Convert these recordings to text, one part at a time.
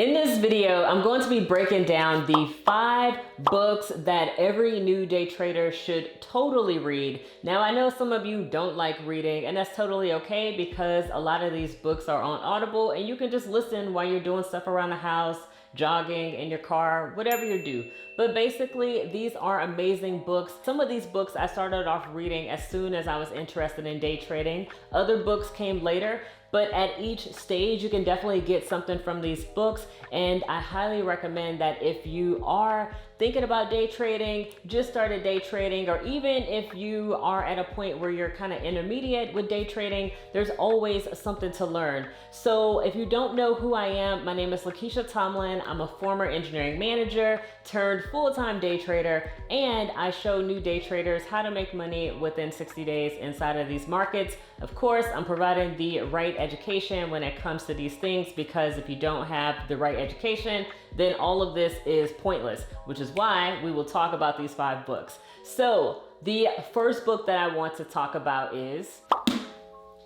In this video, I'm going to be breaking down the 5 books that every new day trader should totally read. Now, I know some of you don't like reading, and that's totally okay because a lot of these books are on Audible and you can just listen while you're doing stuff around the house, jogging, in your car, whatever you do. But basically, these are amazing books. Some of these books I started off reading as soon as I was interested in day trading. Other books came later. But at each stage, you can definitely get something from these books. And I highly recommend that if you are thinking about day trading, just started day trading, or even if you are at a point where you're kind of intermediate with day trading, there's always something to learn. So if you don't know who I am, my name is LaKiesha Tomlin. I'm a former engineering manager turned full-time day trader, and I show new day traders how to make money within 60 days inside of these markets. Of course, I'm providing the right education when it comes to these things, because if you don't have the right education, then all of this is pointless, which is why we will talk about these 5 books. So the first book that I want to talk about is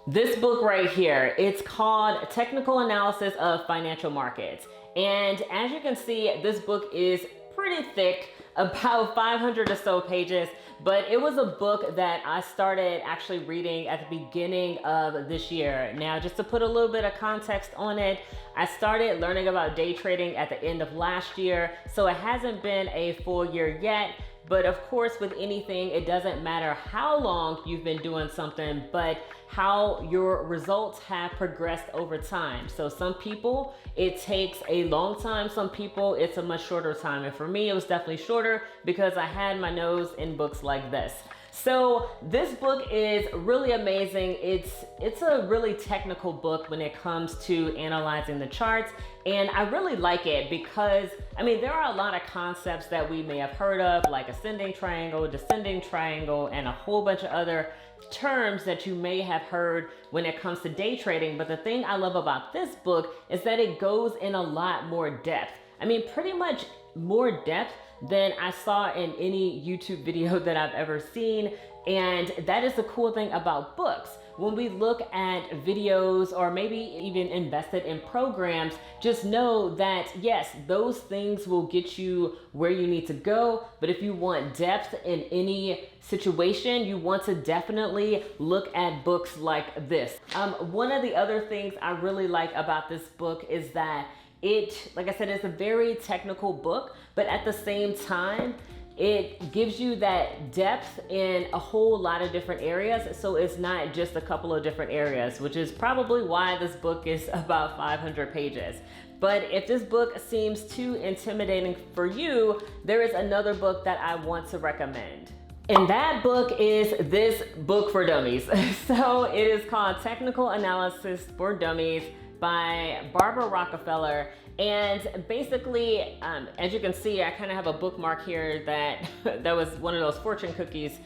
this book right here. It's called Technical Analysis of Financial Markets. And as you can see, this book is pretty thick, about 500 or so pages, but it was a book that I started actually reading at the beginning of this year. Now, just to put a little bit of context on it, I started learning about day trading at the end of last year, so it hasn't been a full year yet. But of course, with anything, it doesn't matter how long you've been doing something, but how your results have progressed over time. So some people, it takes a long time. Some people, it's a much shorter time. And for me, it was definitely shorter because I had my nose in books like this. So this book is really amazing. It's a really technical book when it comes to analyzing the charts. And I really like it because, I mean, there are a lot of concepts that we may have heard of, like ascending triangle, descending triangle, and a whole bunch of other terms that you may have heard when it comes to day trading. But the thing I love about this book is that it goes in a lot more depth. I mean, pretty much more depth than I saw in any YouTube video that I've ever seen. And that is the cool thing about books. When we look at videos or maybe even invested in programs, just know that yes, those things will get you where you need to go. But if you want depth in any situation, you want to definitely look at books like this. One of the other things I really like about this book is that it, like I said, it's a very technical book, but at the same time, it gives you that depth in a whole lot of different areas. So it's not just a couple of different areas, which is probably why this book is about 500 pages. But if this book seems too intimidating for you, there is another book that I want to recommend. And that book is this book for dummies. So it is called Technical Analysis for Dummies by Barbara Rockefeller. And basically, as you can see, I kind of have a bookmark here that was one of those fortune cookies.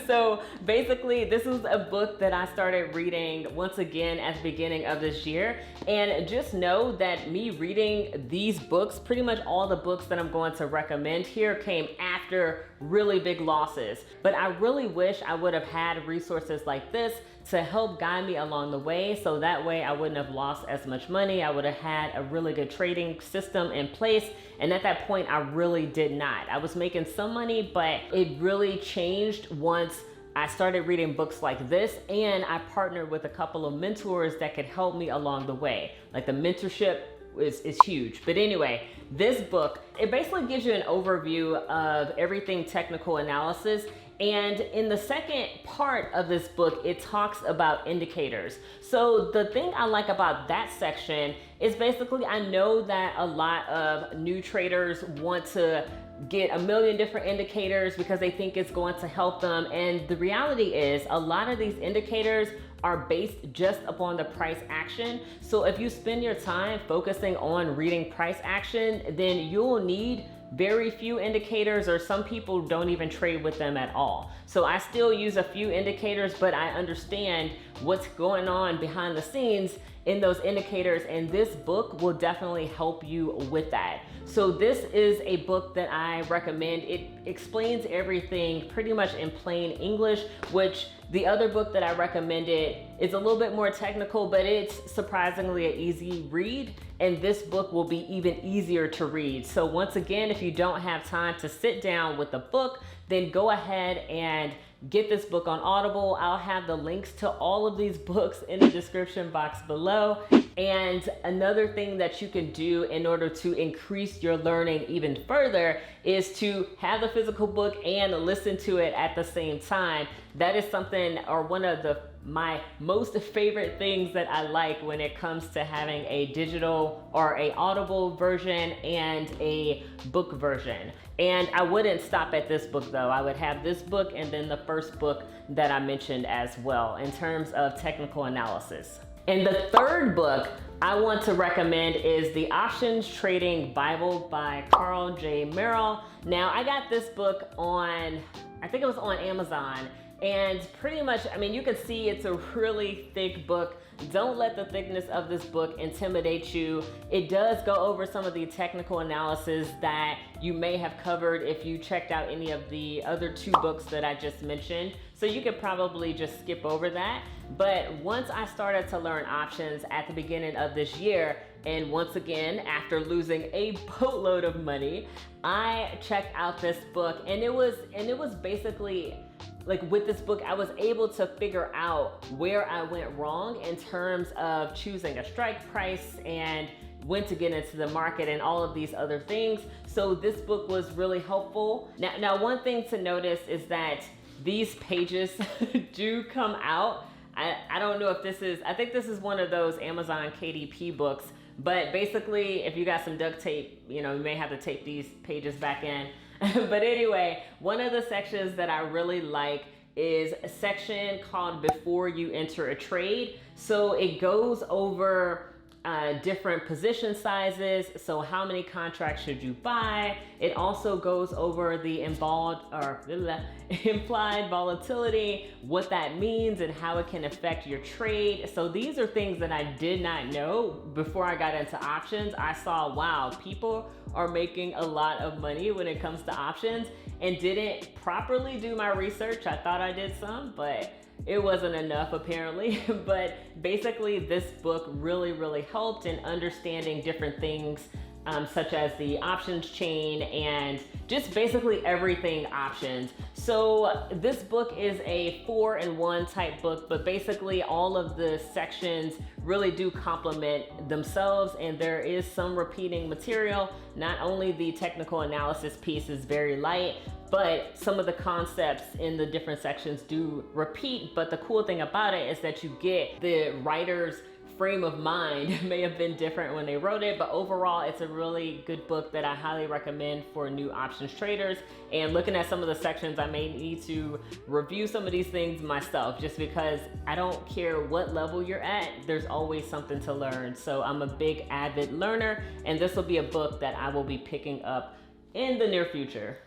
So basically, this is a book that I started reading once again at the beginning of this year. And just know that me reading these books, pretty much all the books that I'm going to recommend here came after really big losses. But I really wish I would have had resources like this to help guide me along the way, so that way I wouldn't have lost as much money. I would have had a really good trading system in place, and at that point I really did not. I was making some money, but it really changed once I started reading books like this, and I partnered with a couple of mentors that could help me along the way. Like the mentorship is huge. But anyway, this book, it basically gives you an overview of everything technical analysis. And in the second part of this book, it talks about indicators. So the thing I like about that section is basically, I know that a lot of new traders want to get a million different indicators because they think it's going to help them. And the reality is a lot of these indicators are based just upon the price action. So if you spend your time focusing on reading price action, then you'll need very few indicators, or some people don't even trade with them at all. So I still use a few indicators, but I understand what's going on behind the scenes in those indicators, and this book will definitely help you with that. So this is a book that I recommend. It explains everything pretty much in plain English, which the other book that I recommended is a little bit more technical, but it's surprisingly an easy read. And this book will be even easier to read. So once again, if you don't have time to sit down with the book, then go ahead and get this book on Audible. I'll have the links to all of these books in the description box below. And another thing that you can do in order to increase your learning even further is to have the physical book and listen to it at the same time. That is something, or one of my most favorite things that I like when it comes to having a digital or a Audible version and a book version. And I wouldn't stop at this book though. I would have this book and then the first book that I mentioned as well in terms of technical analysis. And the third book I want to recommend is The Options Trading Bible by Carl J. Merrill. Now I got this book on, I think it was on Amazon. And pretty much, I mean, you can see it's a really thick book. Don't let the thickness of this book intimidate you. It does go over some of the technical analysis that you may have covered if you checked out any of the other two books that I just mentioned. So you could probably just skip over that. But once I started to learn options at the beginning of this year, and once again, after losing a boatload of money, I checked out this book, and it was basically, like with this book, I was able to figure out where I went wrong in terms of choosing a strike price and when to get into the market and all of these other things. So this book was really helpful. Now one thing to notice is that these pages do come out. I don't know if this is, I think this is one of those Amazon KDP books, but basically if you got some duct tape, you know, you may have to tape these pages back in. But anyway, one of the sections that I really like is a section called Before You Enter a Trade. So it goes over different position sizes. So how many contracts should you buy? It also goes over the implied volatility, what that means and how it can affect your trade. So these are things that I did not know before I got into options. I saw, wow, people are making a lot of money when it comes to options, and didn't properly do my research. I thought I did some, but it wasn't enough apparently. But basically this book really helped in understanding different things, such as the options chain and just basically everything options. So this book is a 4-in-1 type book, but basically all of the sections really do complement themselves, and there is some repeating material. Not only the technical analysis piece is very light, but some of the concepts in the different sections do repeat. But the cool thing about it is that you get the writer's frame of mind. May have been different when they wrote it, but overall it's a really good book that I highly recommend for new options traders. And looking at some of the sections, I may need to review some of these things myself, just because I don't care what level you're at, there's always something to learn. So I'm a big avid learner, and this will be a book that I will be picking up in the near future.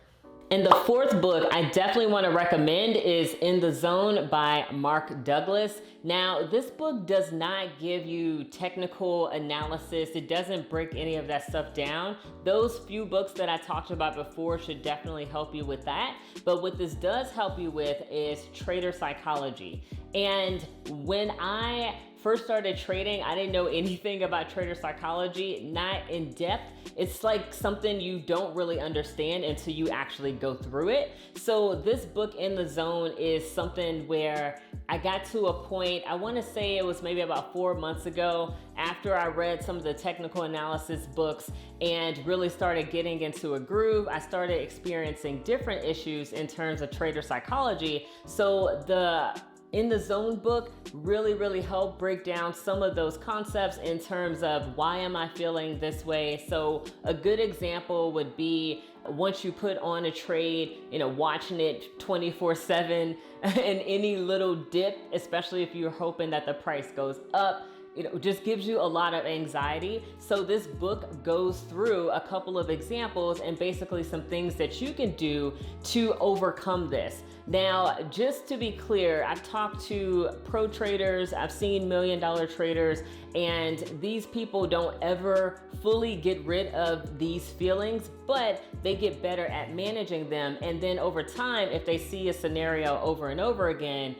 And the fourth book I definitely want to recommend is In the Zone by Mark Douglas. Now, this book does not give you technical analysis. It doesn't break any of that stuff down. Those few books that I talked about before should definitely help you with that. But what this does help you with is trader psychology. And when I first started trading, I didn't know anything about trader psychology, not in depth. It's like something you don't really understand until you actually go through it. So this book, In the Zone, is something where I got to a point, I want to say it was maybe about 4 months ago, after I read some of the technical analysis books and really started getting into a groove. I started experiencing different issues in terms of trader psychology. So the In the Zone book really helped break down some of those concepts in terms of why am I feeling this way. So a good example would be, once you put on a trade, watching it 24/7 and any little dip, especially if you're hoping that the price goes up, just gives you a lot of anxiety. So this book goes through a couple of examples and basically some things that you can do to overcome this. Now, just to be clear, I've talked to pro traders, I've seen $1 million traders, and these people don't ever fully get rid of these feelings, but they get better at managing them. And then over time, if they see a scenario over and over again,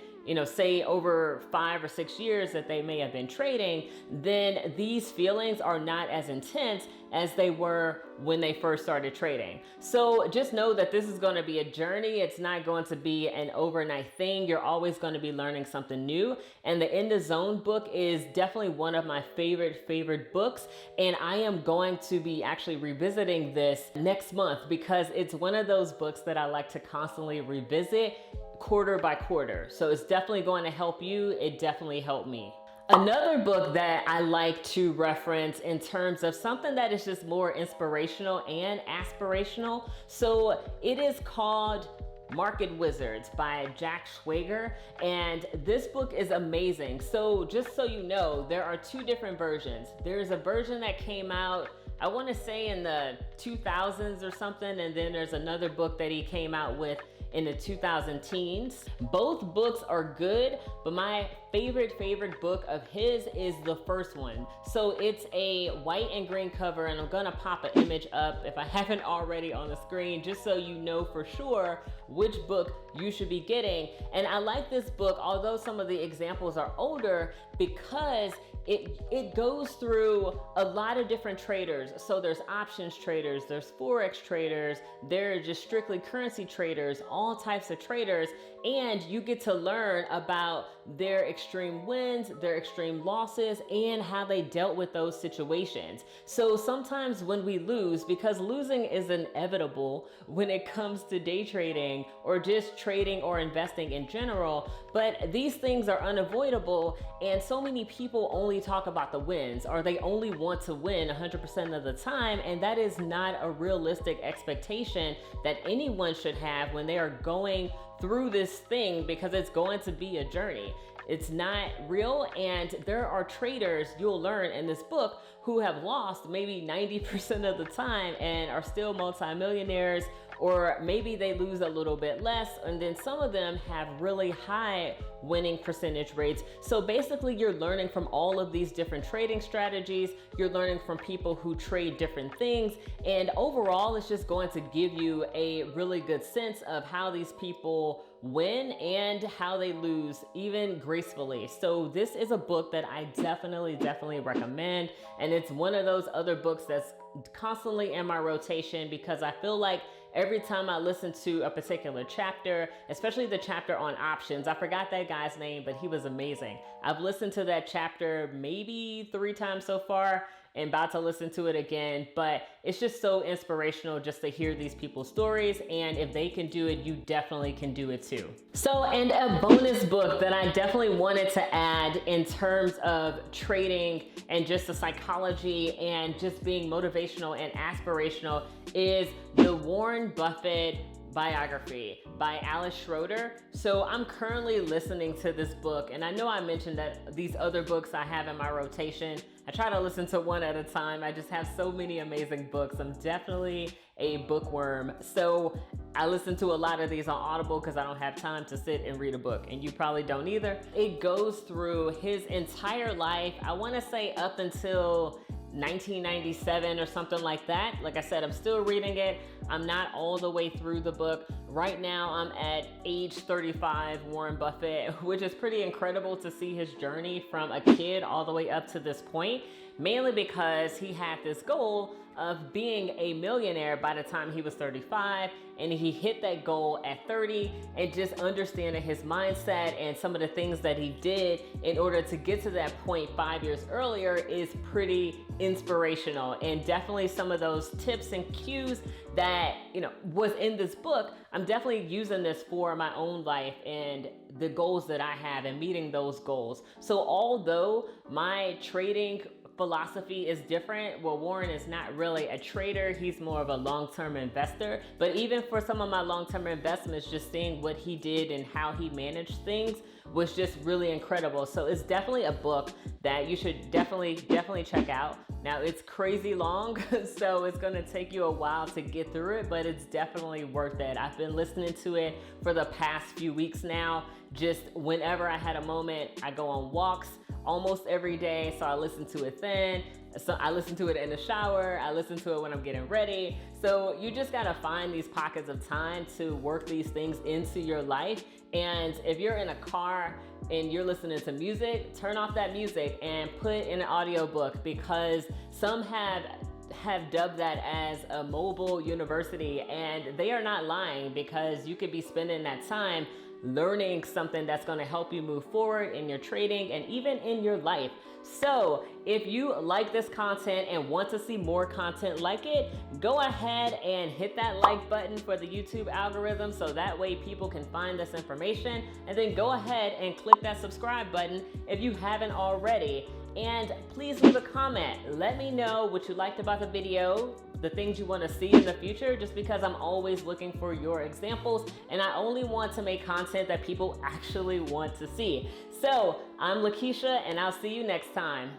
say over 5 or 6 years that they may have been trading, then these feelings are not as intense as they were when they first started trading. So just know that this is going to be a journey. It's not going to be an overnight thing. You're always going to be learning something new. And the In the Zone book is definitely one of my favorite books. And I am going to be actually revisiting this next month because it's one of those books that I like to constantly revisit quarter by quarter. So it's definitely going to help you. It definitely helped me. Another book that I like to reference in terms of something that is just more inspirational and aspirational. So it is called Market Wizards by Jack Schwager, and this book is amazing. So just so you know, there are 2 different versions. There's a version that came out, I want to say in the 2000s or something, and then there's another book that he came out with in the 2010s. Both books are good, but my favorite book of his is the first one. So it's a white and green cover, and I'm gonna pop an image up if I haven't already on the screen, just so you know for sure which book you should be getting. And I like this book, although some of the examples are older, because it goes through a lot of different traders. So there's options traders, there's Forex traders, there are just strictly currency traders, all types of traders, and you get to learn about their extreme wins, their extreme losses, and how they dealt with those situations. So sometimes when we lose, because losing is inevitable when it comes to day trading or just trading or investing in general, but these things are unavoidable, and so many people only talk about the wins, or they only want to win 100% of the time, and that is not a realistic expectation that anyone should have when they are going through this thing, because it's going to be a journey. It's not real, and there are traders, you'll learn in this book, who have lost maybe 90% of the time and are still multimillionaires, or maybe they lose a little bit less, and then some of them have really high winning percentage rates. So basically you're learning from all of these different trading strategies, you're learning from people who trade different things, and overall it's just going to give you a really good sense of how these people win and how they lose, even gracefully. So this is a book that I definitely recommend, and it's one of those other books that's constantly in my rotation, because I feel like every time I listen to a particular chapter, especially the chapter on options, I forgot that guy's name, but he was amazing. I've listened to that chapter maybe 3 times so far, and about to listen to it again, but it's just so inspirational just to hear these people's stories, and if they can do it, you definitely can do it too. So, and a bonus book that I definitely wanted to add in terms of trading and just the psychology and just being motivational and aspirational is the Warren Buffett biography by Alice Schroeder. So I'm currently listening to this book, and I know I mentioned that these other books I have in my rotation, I try to listen to one at a time. I just have so many amazing books. I'm definitely a bookworm. So I listen to a lot of these on Audible because I don't have time to sit and read a book, and you probably don't either. It goes through his entire life, I want to say up until 1997 or something like that. Like I said, I'm still reading it. I'm not all the way through the book. Right now, I'm at age 35, Warren Buffett, which is pretty incredible to see his journey from a kid all the way up to this point, mainly because he had this goal of being a millionaire by the time he was 35, and he hit that goal at 30, and just understanding his mindset and some of the things that he did in order to get to that point 5 years earlier is pretty inspirational. And definitely some of those tips and cues that, was in this book, I'm definitely using this for my own life and the goals that I have and meeting those goals. So although my trading philosophy is different. Well, Warren is not really a trader. He's more of a long-term investor. But even for some of my long-term investments, just seeing what he did and how he managed things was just really incredible. So it's definitely a book that you should definitely check out. Now it's crazy long, so it's gonna take you a while to get through it, but it's definitely worth it. I've been listening to it for the past few weeks now. Just whenever I had a moment, I go on walks almost every day, so I listen to it then. So I listen to it in the shower, I listen to it when I'm getting ready. So you just gotta find these pockets of time to work these things into your life. And if you're in a car and you're listening to music, turn off that music and put in an audiobook, because some have dubbed that as a mobile university, and they are not lying, because you could be spending that time learning something that's going to help you move forward in your trading and even in your life. So if you like this content and want to see more content like it, go ahead and hit that like button for the YouTube algorithm, so that way people can find this information. And then go ahead and click that subscribe button if you haven't already. And please leave a comment. Let me know what you liked about the video, the things you want to see in the future, just because I'm always looking for your examples, and I only want to make content that people actually want to see. So I'm LaKiesha, and I'll see you next time.